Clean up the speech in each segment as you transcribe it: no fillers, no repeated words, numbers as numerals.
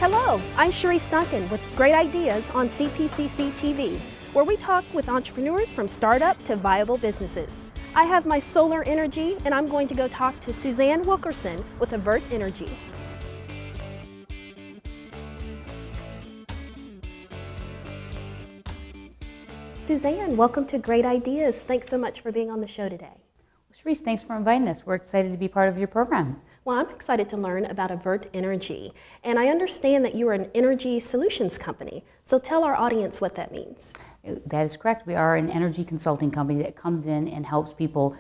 Hello, I'm Sherese Duncan with Great Ideas on CPCC TV, where we talk with entrepreneurs from startup to viable businesses. I have my solar energy, and I'm going to go talk to Suzanne Wilkerson with Avert Energy. Suzanne, welcome to Great Ideas. Thanks so much for being on the show today. Sherese, thanks for inviting us. We're excited to be part of your program. Well, I'm excited to learn about Avert Energy, and I understand that you are an energy solutions company. So tell our audience what that means. That is correct. We are an energy consulting company that comes in and helps people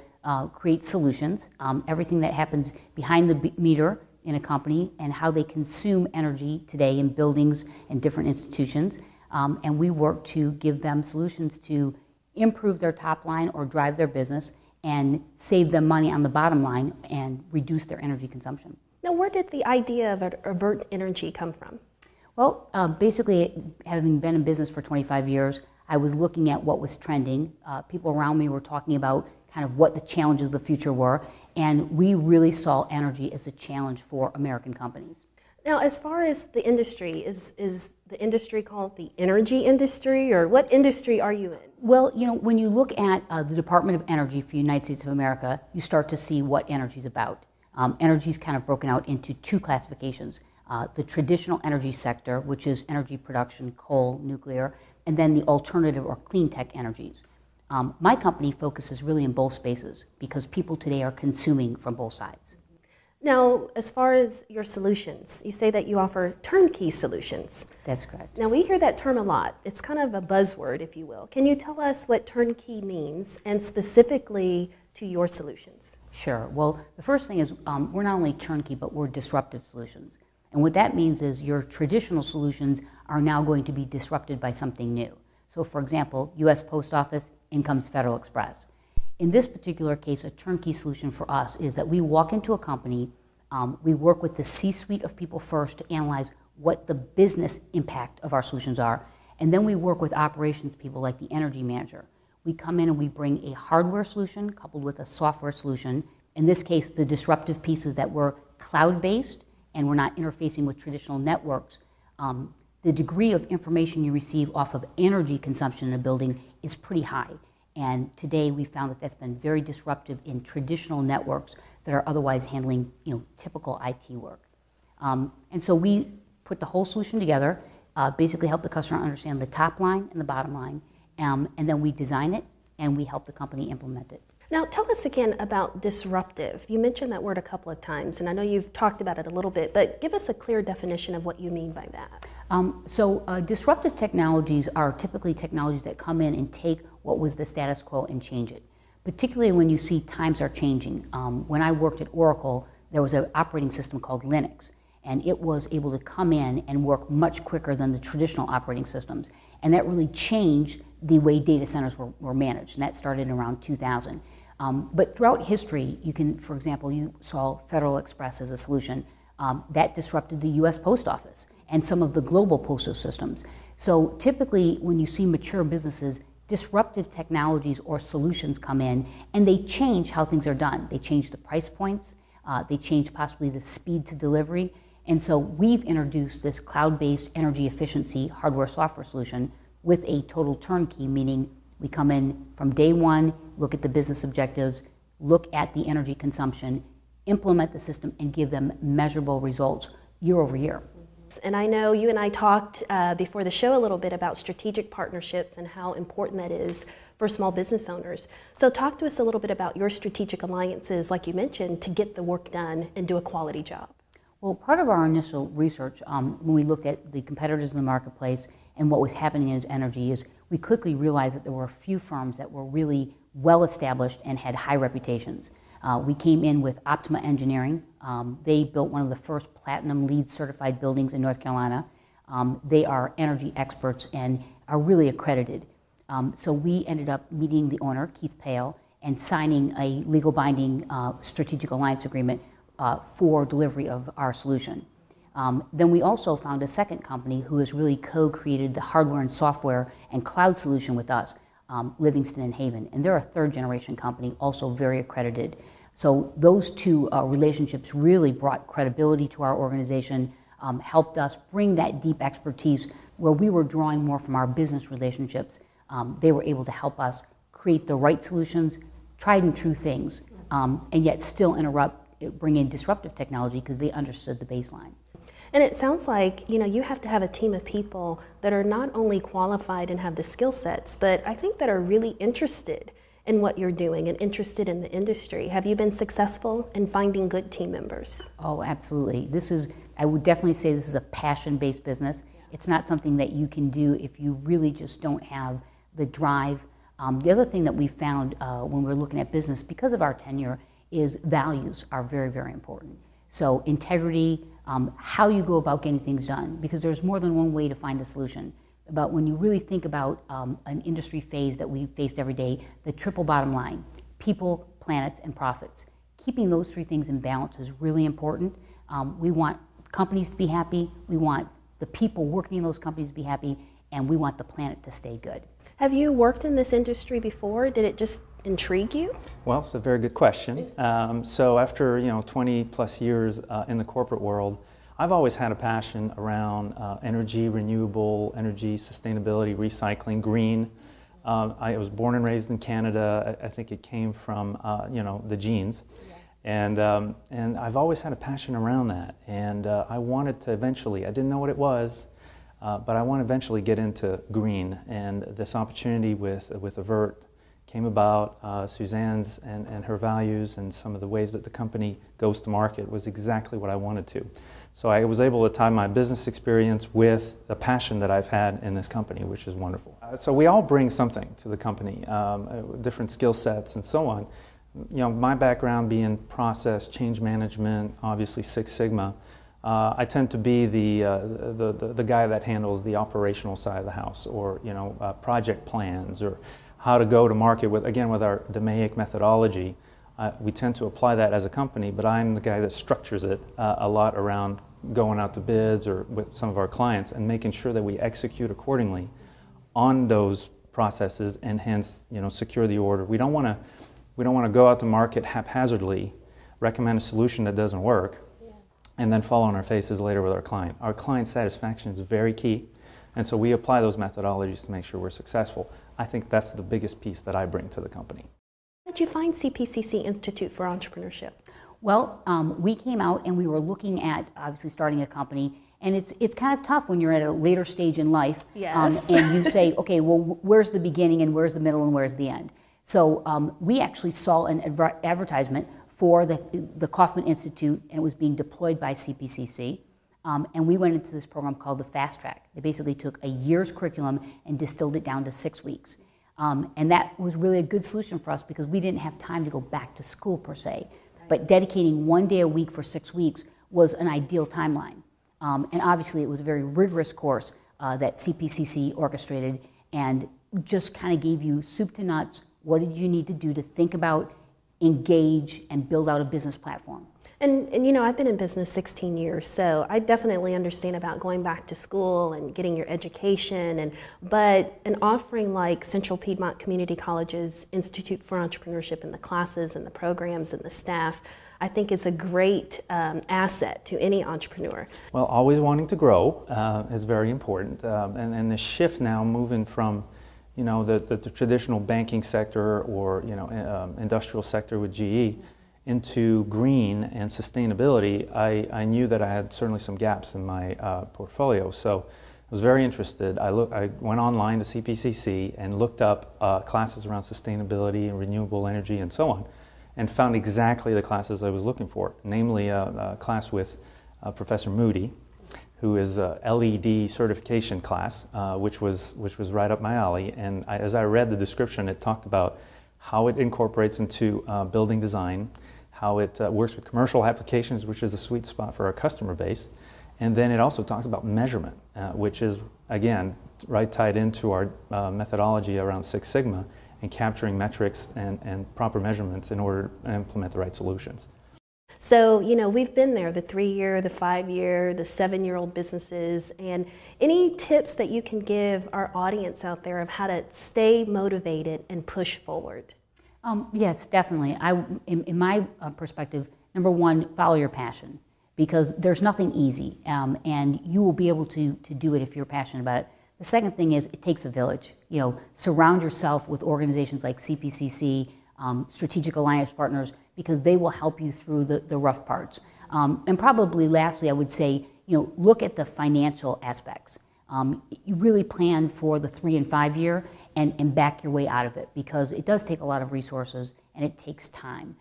create solutions, everything that happens behind the meter in a company and how they consume energy today in buildings and different institutions. And we work to give them solutions to improve their top line or drive their business and save them money on the bottom line and reduce their energy consumption. Now, where did the idea of Avert Energy come from? Well, basically, having been in business for 25 years, I was looking at what was trending. People around me were talking about kind of what the challenges of the future were, and we really saw energy as a challenge for American companies. Now, as far as the industry, is the industry called the energy industry, or what industry are you in? Well, you know, when you look at the Department of Energy for the United States of America, you start to see what energy is about. Energy is kind of broken out into two classifications. The traditional energy sector, which is energy production, coal, nuclear, and then the alternative or clean tech energies. My company focuses really in both spaces because people today are consuming from both sides. Now, as far as your solutions, you say that you offer turnkey solutions. That's correct. Now, we hear that term a lot. It's kind of a buzzword, if you will. Can you tell us what turnkey means, and specifically to your solutions? Sure. Well, the first thing is we're not only turnkey, but we're disruptive solutions. And what that means is your traditional solutions are now going to be disrupted by something new. So, for example, U.S. Post Office, in comes Federal Express. In this particular case, a turnkey solution for us is that we walk into a company, we work with the C-suite of people first to analyze what the business impact of our solutions are, and then we work with operations people like the energy manager. We come in and we bring a hardware solution coupled with a software solution. In this case, the disruptive piece is that we're cloud-based and we're not interfacing with traditional networks. The degree of information you receive off of energy consumption in a building is pretty high. And today we found that that's been very disruptive in traditional networks that are otherwise handling, typical IT work. And so we put the whole solution together, basically help the customer understand the top line and the bottom line, and then we design it and we help the company implement it. Now, tell us again about disruptive. You mentioned that word a couple of times, and I know you've talked about it a little bit, but give us a clear definition of what you mean by that. Disruptive technologies are typically technologies that come in and take what was the status quo and change it, particularly when you see times are changing. When I worked at Oracle, there was an operating system called Linux, and it was able to come in and work much quicker than the traditional operating systems, and that really changed the way data centers were managed, and that started around 2000. But throughout history, for example, you saw Federal Express as a solution. That disrupted the U.S. Post Office and some of the global postal systems. So typically, when you see mature businesses, disruptive technologies or solutions come in, and they change how things are done. They change the price points. They change possibly the speed to delivery. And so we've introduced this cloud-based energy efficiency hardware-software solution with a total turnkey, meaning we come in from day one, look at the business objectives, look at the energy consumption, implement the system, and give them measurable results year over year. And I know you and I talked before the show a little bit about strategic partnerships and how important that is for small business owners. So talk to us a little bit about your strategic alliances, like you mentioned, to get the work done and do a quality job. Well, part of our initial research, when we looked at the competitors in the marketplace and what was happening in energy, is we quickly realized that there were a few firms that were really well established and had high reputations. We came in with Optima Engineering. They built one of the first platinum LEED certified buildings in North Carolina. They are energy experts and are really accredited. So we ended up meeting the owner, Keith Pale, and signing a legal binding strategic alliance agreement for delivery of our solution. Then we also found a second company who has really co-created the hardware and software and cloud solution with us, Livingston and Haven. And they're a third generation company, also very accredited. So those two relationships really brought credibility to our organization, helped us bring that deep expertise where we were drawing more from our business relationships. They were able to help us create the right solutions, tried and true things, and yet still bring in disruptive technology because they understood the baseline. And it sounds like, you have to have a team of people that are not only qualified and have the skill sets, but I think that are really interested in what you're doing and interested in the industry. Have you been successful in finding good team members? Oh, absolutely. I would definitely say this is a passion-based business. It's not something that you can do if you really just don't have the drive. The other thing that we found when we're looking at business, because of our tenure, is values are very, very important. So integrity, how you go about getting things done, because there's more than one way to find a solution. But when you really think about an industry phase that we faced every day, the triple bottom line, people, planets, and profits. Keeping those three things in balance is really important. We want companies to be happy, we want the people working in those companies to be happy, and we want the planet to stay good. Have you worked in this industry before? Did it just intrigue you? Well, it's a very good question. So after 20 plus years in the corporate world, I've always had a passion around energy, renewable energy, sustainability, recycling, green. I was born and raised in Canada. I think it came from the genes, yes. And I've always had a passion around that. And I wanted to eventually. I didn't know what it was. But I want to eventually get into green, and this opportunity with Avert came about. Suzanne's and her values and some of the ways that the company goes to market was exactly what I wanted to. So I was able to tie my business experience with the passion that I've had in this company, which is wonderful. So we all bring something to the company, different skill sets and so on. My background being process, change management, obviously Six Sigma. I tend to be the guy that handles the operational side of the house, or project plans, or how to go to market with our DMAIC methodology. We tend to apply that as a company, but I'm the guy that structures it a lot around going out to bids or with some of our clients and making sure that we execute accordingly on those processes and hence secure the order. We don't want to go out to market haphazardly, recommend a solution that doesn't work, and then fall on our faces later with our client. Our client satisfaction is very key, and so we apply those methodologies to make sure we're successful. I think that's the biggest piece that I bring to the company. How did you find CPCC Institute for Entrepreneurship? Well, we came out and we were looking at obviously starting a company, and it's kind of tough when you're at a later stage in life, yes. And you say, okay, well, where's the beginning and where's the middle and where's the end? So we actually saw an advertisement for the Kauffman Institute, and it was being deployed by CPCC. And we went into this program called the Fast Track. They basically took a year's curriculum and distilled it down to 6 weeks. And that was really a good solution for us because we didn't have time to go back to school per se. But dedicating 1 day a week for 6 weeks was an ideal timeline. And obviously it was a very rigorous course that CPCC orchestrated and just kind of gave you soup to nuts. What did you need to do to think about, engage, and build out a business platform? And I've been in business 16 years, so I definitely understand about going back to school and getting your education, but an offering like Central Piedmont Community College's Institute for Entrepreneurship and the classes and the programs and the staff, I think is a great asset to any entrepreneur. Well, always wanting to grow is very important, and the shift now moving from the traditional banking sector or industrial sector with GE into green and sustainability, I knew that I had certainly some gaps in my portfolio. So I was very interested. I went online to CPCC and looked up classes around sustainability and renewable energy and so on, and found exactly the classes I was looking for, namely a class with Professor Moody, who is a LED certification class, which was right up my alley. And as I read the description, it talked about how it incorporates into building design, how it works with commercial applications, which is a sweet spot for our customer base. And then it also talks about measurement, which is, again, right tied into our methodology around Six Sigma and capturing metrics and proper measurements in order to implement the right solutions. So, we've been there, the 3-year, the 5-year, the 7-year-old businesses, and any tips that you can give our audience out there of how to stay motivated and push forward? Yes, definitely. In my perspective, number one, follow your passion. because there's nothing easy, and you will be able to do it if you're passionate about it. The second thing is it takes a village. You know, surround yourself with organizations like CPCC, Strategic Alliance Partners, because they will help you through the rough parts. And probably lastly, I would say, you know, look at the financial aspects. You really plan for the 3 and 5 year and back your way out of it, because it does take a lot of resources and it takes time.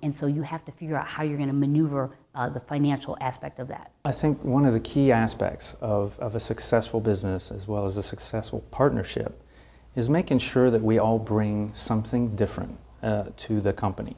And so you have to figure out how you're going to maneuver the financial aspect of that. I think one of the key aspects of a successful business as well as a successful partnership is making sure that we all bring something different to the company.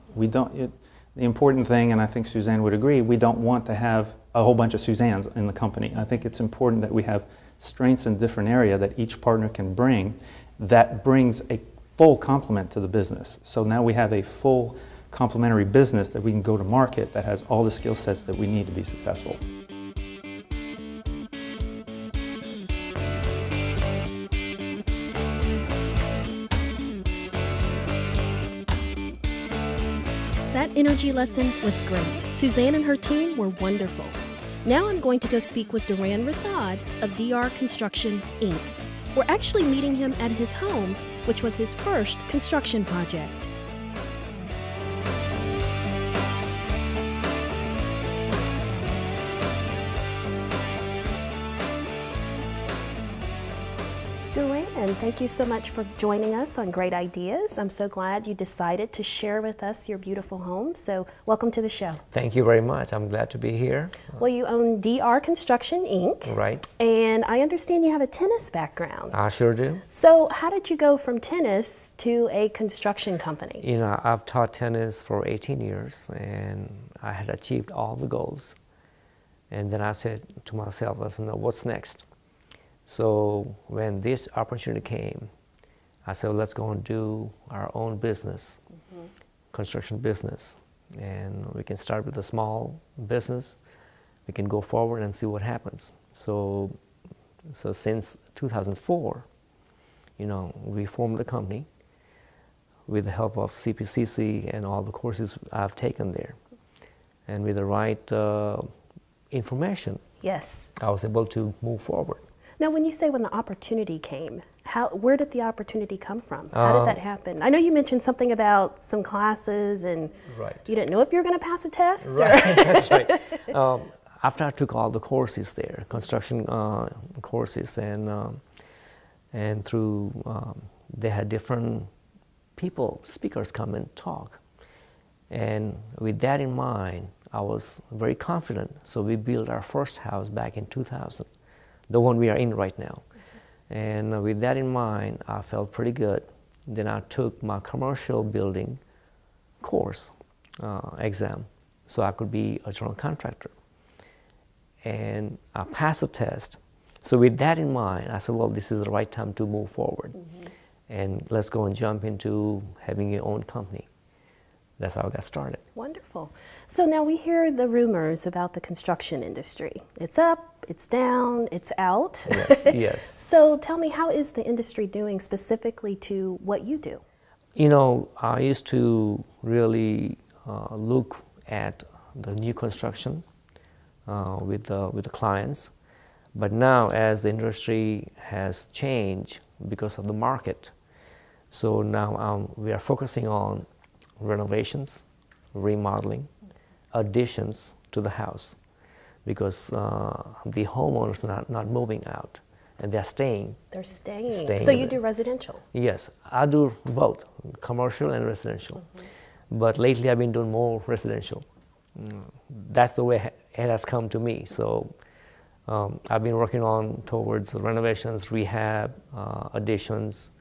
The important thing, and I think Suzanne would agree, we don't want to have a whole bunch of Suzannes in the company. I think it's important that we have strengths in different areas that each partner can bring that brings a full complement to the business. So now we have a full complementary business that we can go to market that has all the skill sets that we need to be successful. That energy lesson was great. Suzanne and her team were wonderful. Now I'm going to go speak with Duran Rathod of DR Construction, Inc. We're actually meeting him at his home, which was his first construction project. Duran, thank you so much for joining us on Great Ideas. I'm so glad you decided to share with us your beautiful home. So welcome to the show. Thank you very much. I'm glad to be here. Well, you own DR Construction, Inc. Right. And I understand you have a tennis background. I sure do. So how did you go from tennis to a construction company? You know, I've taught tennis for 18 years and I had achieved all the goals. And then I said to myself, I said, no, what's next? So when this opportunity came, I said, well, let's go and do our own business, construction business. And we can start with a small business. We can go forward and see what happens. So since 2004, you know, we formed the company with the help of CPCC and all the courses I've taken there. And with the right information, Yes. I was able to move forward. Now, when you say when the opportunity came, where did the opportunity come from? How did that happen? I know you mentioned something about some classes and Right. you didn't know if you were going to pass a test? Right, that's right. After I took all the courses there, construction courses, and through, they had different people, speakers come and talk. And with that in mind, I was very confident. So we built our first house back in 2000. The one we are in right now. And with that in mind, I felt pretty good. Then I took my commercial building course exam so I could be a general contractor. And I passed the test. So with that in mind, I said, well, this is the right time to move forward. And let's go and jump into having your own company. That's how I got started. Wonderful. So now we hear the rumors about the construction industry. It's up, it's down, it's out. Yes, yes. So tell me, how is the industry doing specifically to what you do? You know, I used to really look at the new construction with the clients. But now as the industry has changed because of the market, so now we are focusing on renovations, remodeling, additions to the house, because the homeowners are not moving out and they're staying. They're staying. Staying So you do residential? Yes, I do both, commercial and residential. But lately I've been doing more residential. That's the way it has come to me. So I've been working on towards renovations, rehab, additions,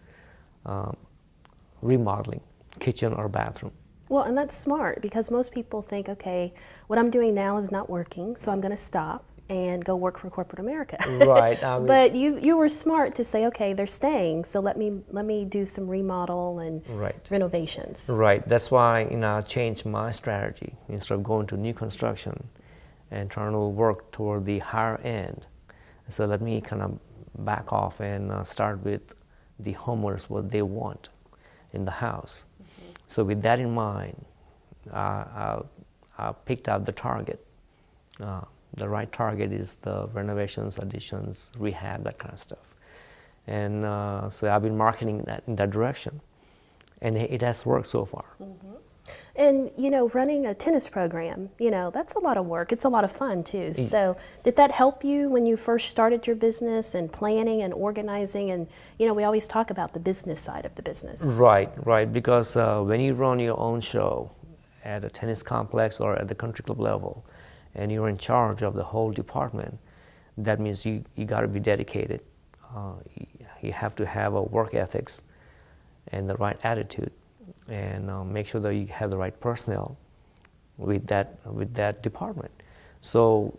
remodeling, kitchen or bathroom. Well, and that's smart, because most people think, okay, what I'm doing now is not working, so I'm going to stop and go work for corporate America. Right. I mean, but you were smart to say, okay, they're staying, so let me do some remodel and renovations. Right. That's why, you know, I changed my strategy. Instead of going to new construction and trying to work toward the higher end, so let me kind of back off and start with the homeowners, what they want in the house. So with that in mind, I picked out the target The right target is the renovations, additions, rehab, that kind of stuff. And so I've been marketing that in that direction, and it has worked so far. Mm-hmm. And, you know, running a tennis program, you know, that's a lot of work. It's a lot of fun, too. So did that help you when you first started your business and planning and organizing? And, you know, we always talk about the business side of the business. Right, right. Because when you run your own show at a tennis complex or at the country club level, and you're in charge of the whole department, that means you got to be dedicated. You have to have a work ethics and the right attitude, and make sure that you have the right personnel with that department. So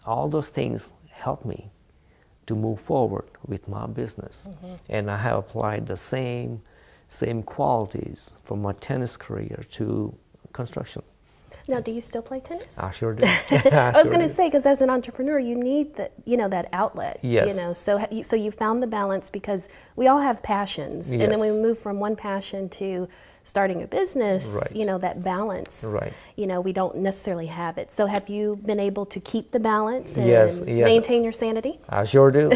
all those things help me to move forward with my business. Mm-hmm. And I have applied the same qualities from my tennis career to construction. Now, do you still play tennis? I sure do. I was going to say, because as an entrepreneur, you need that outlet. Yes. You know, so you found the balance, because we all have passions, yes. and then we move from one passion to starting a business. Right. You know, that balance. Right. You know, we don't necessarily have it. So have you been able to keep the balance and yes. maintain your sanity? I sure do,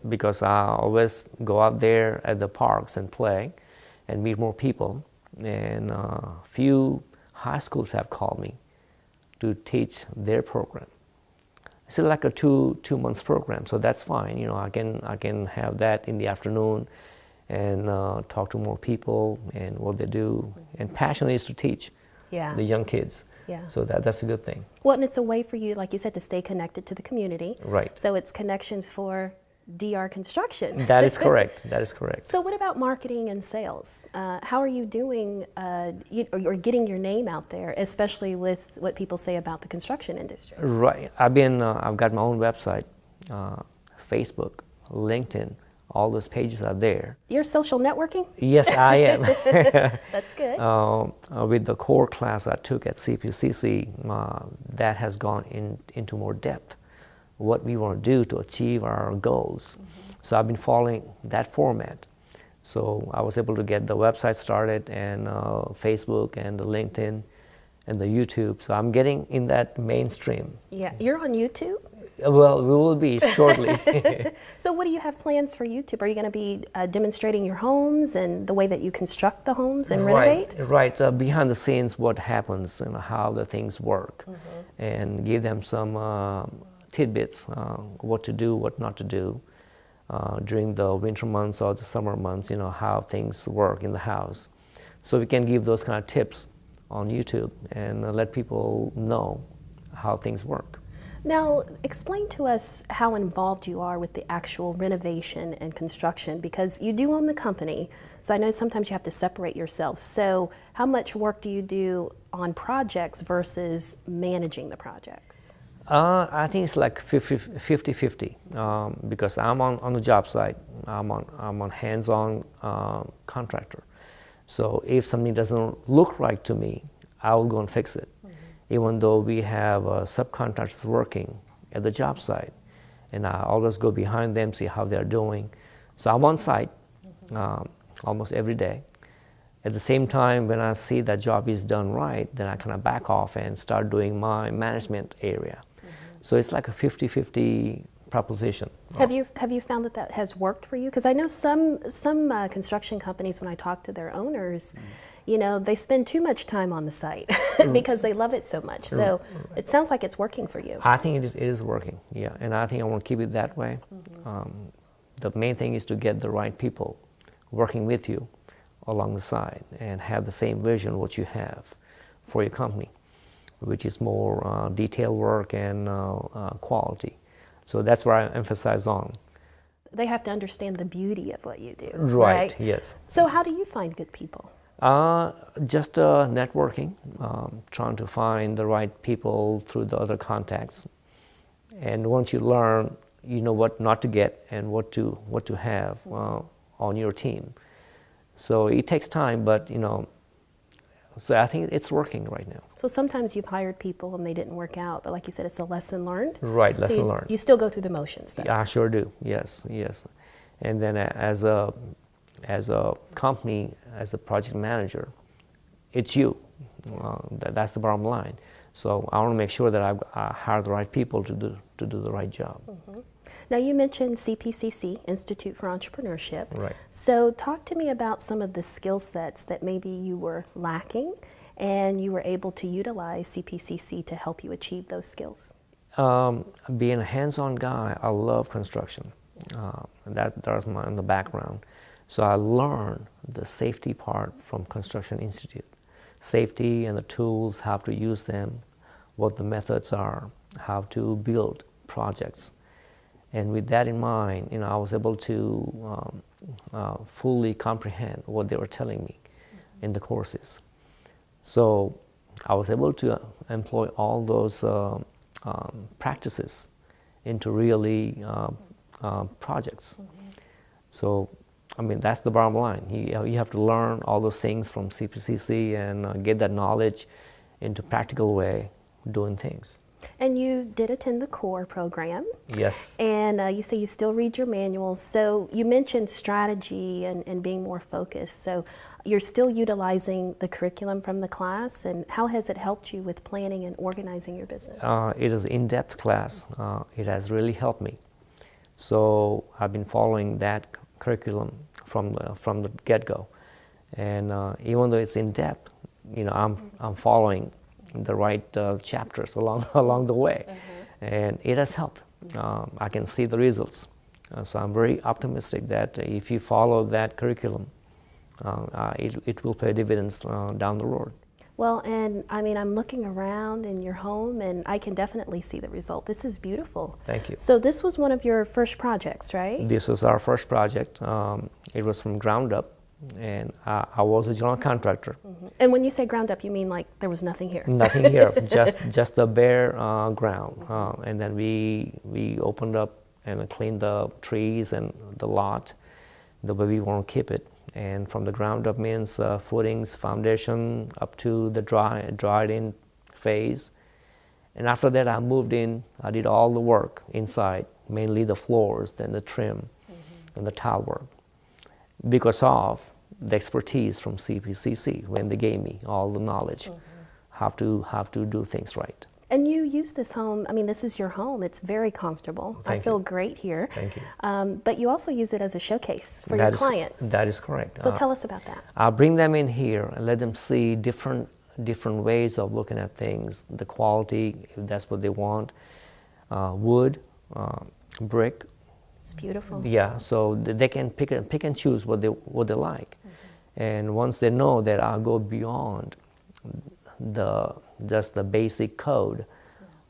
because I always go out there at the parks and play, and meet more people, and few high schools have called me to teach their program. It's like a two months program, so that's fine. You know, I can have that in the afternoon and talk to more people and what they do. And passion is to teach the young kids. Yeah. So that's a good thing. Well, and it's a way for you, like you said, to stay connected to the community. Right. So it's connections for DR Construction. That is correct. That is correct. So what about marketing and sales? How are you doing or getting your name out there, especially with what people say about the construction industry? Right. I've got my own website, Facebook, LinkedIn. All those pages are there. You're social networking? Yes, I am. That's good. With the core class I took at CPCC, that has gone into more depth, what we want to do to achieve our goals. Mm-hmm. So I've been following that format. So I was able to get the website started, and Facebook and the LinkedIn and the YouTube. So I'm getting in that mainstream. Yeah, you're on YouTube? Well, we will be shortly. So what do you have plans for YouTube? Are you going to be demonstrating your homes and the way that you construct the homes and renovate? Right, behind the scenes, what happens and how the things work, mm-hmm. and give them some tidbits, what to do, what not to do during the winter months or the summer months, you know, how things work in the house. So we can give those kind of tips on YouTube and let people know how things work. Now, explain to us how involved you are with the actual renovation and construction, because you do own the company, so I know sometimes you have to separate yourself. So how much work do you do on projects versus managing the projects? I think it's like 50-50, because I'm on the job site. I'm on hands-on contractor. So if something doesn't look right to me, I will go and fix it. Mm-hmm. Even though we have subcontractors working at the job site, and I always go behind them, see how they're doing. So I'm on site almost every day. At the same time, when I see that job is done right, then I kind of back off and start doing my management area. Mm-hmm. So it's like a 50-50 proposition. Have you found that has worked for you? Because I know some construction companies, when I talk to their owners, you know, they spend too much time on the site because they love it so much. So it sounds like it's working for you. I think it is working, yeah, and I think I want to keep it that way. Mm-hmm. The main thing is to get the right people working with you along the side and have the same vision what you have for your company, which is more detailed work and quality. So that's where I emphasize on. They have to understand the beauty of what you do. Right, yes. So how do you find good people? Just networking, trying to find the right people through the other contacts. And once you learn, you know what not to get and what to have on your team. So it takes time, but you know, so I think it's working right now. So sometimes you've hired people and they didn't work out, but like you said, it's a lesson learned. Right, lesson learned. You still go through the motions, though. I sure do. Yes, yes. And then as a company, as a project manager, it's you. That's the bottom line. So I want to make sure that I hire the right people to do the right job. Now you mentioned CPCC, Institute for Entrepreneurship. Right. So talk to me about some of the skill sets that maybe you were lacking and you were able to utilize CPCC to help you achieve those skills. Being a hands-on guy, I love construction. That's my in the background. So I learned the safety part from Construction Institute. Safety and the tools, how to use them, what the methods are, how to build projects. And with that in mind, I was able to fully comprehend what they were telling me in the courses. So I was able to employ all those practices into really projects. So, I mean, that's the bottom line. You have to learn all those things from CPCC and get that knowledge into practical way doing things. And you did attend the CORE program. Yes. And you say you still read your manuals. So you mentioned strategy and being more focused. So you're still utilizing the curriculum from the class, and how has it helped you with planning and organizing your business? It is an in-depth class. It has really helped me. So I've been following that curriculum from the get-go. And even though it's in-depth, I'm following the right chapters along the way, and it has helped. I can see the results, so I'm very optimistic that if you follow that curriculum, it will pay dividends down the road. Well, and I mean, I'm looking around in your home, and I can definitely see the result. This is beautiful. Thank you. So this was one of your first projects, right? This was our first project. It was from ground up. And I was a general contractor. And when you say ground up, you mean like there was nothing here? Nothing here, just the bare ground. And then we opened up and cleaned the trees and the lot the way we want to keep it. And from the ground up means footings, foundation, up to the dried in phase. And after that I moved in, I did all the work inside, mainly the floors, then the trim and the tile work. Because of the expertise from CPCC, when they gave me all the knowledge, how to do things right. And you use this home, I mean, this is your home. It's very comfortable. I feel great here. Thank you. But you also use it as a showcase for your clients. That is correct. So tell us about that. I bring them in here and let them see different ways of looking at things, the quality, if that's what they want, wood, brick. It's beautiful. Yeah, so they can pick and choose what they like. And once they know that I go beyond just the basic code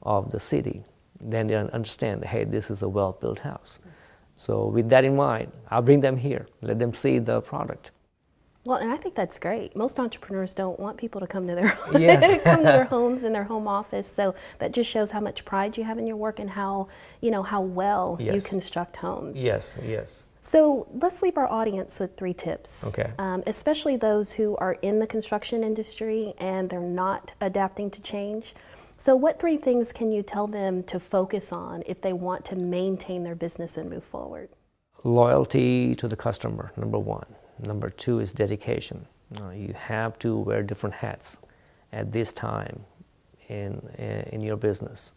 of the city, then they understand, hey, this is a well-built house. So with that in mind, I'll bring them here, let them see the product. Well, and I think that's great. Most entrepreneurs don't want people to come to their Yes. come to their homes and their home office. So that just shows how much pride you have in your work and how how well you construct homes. Yes, yes. So let's leave our audience with 3 tips. Okay. Especially those who are in the construction industry and they're not adapting to change. So what 3 things can you tell them to focus on if they want to maintain their business and move forward? Loyalty to the customer, number 1. Number 2 is dedication. You have to wear different hats at this time in your business.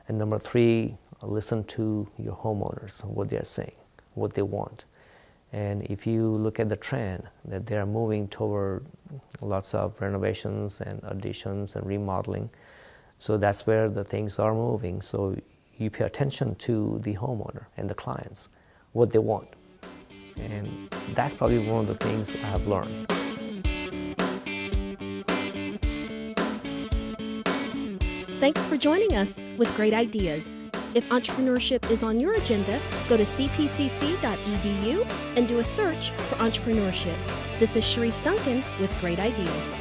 And number 3, listen to your homeowners, what they're saying, what they want. And if you look at the trend that they are moving toward lots of renovations and additions and remodeling, so that's where the things are moving. So you pay attention to the homeowner and the clients, what they want. And that's probably one of the things I've learned. Thanks for joining us with great ideas. If entrepreneurship is on your agenda, go to cpcc.edu and do a search for entrepreneurship. This is Sherese Duncan with Great Ideas.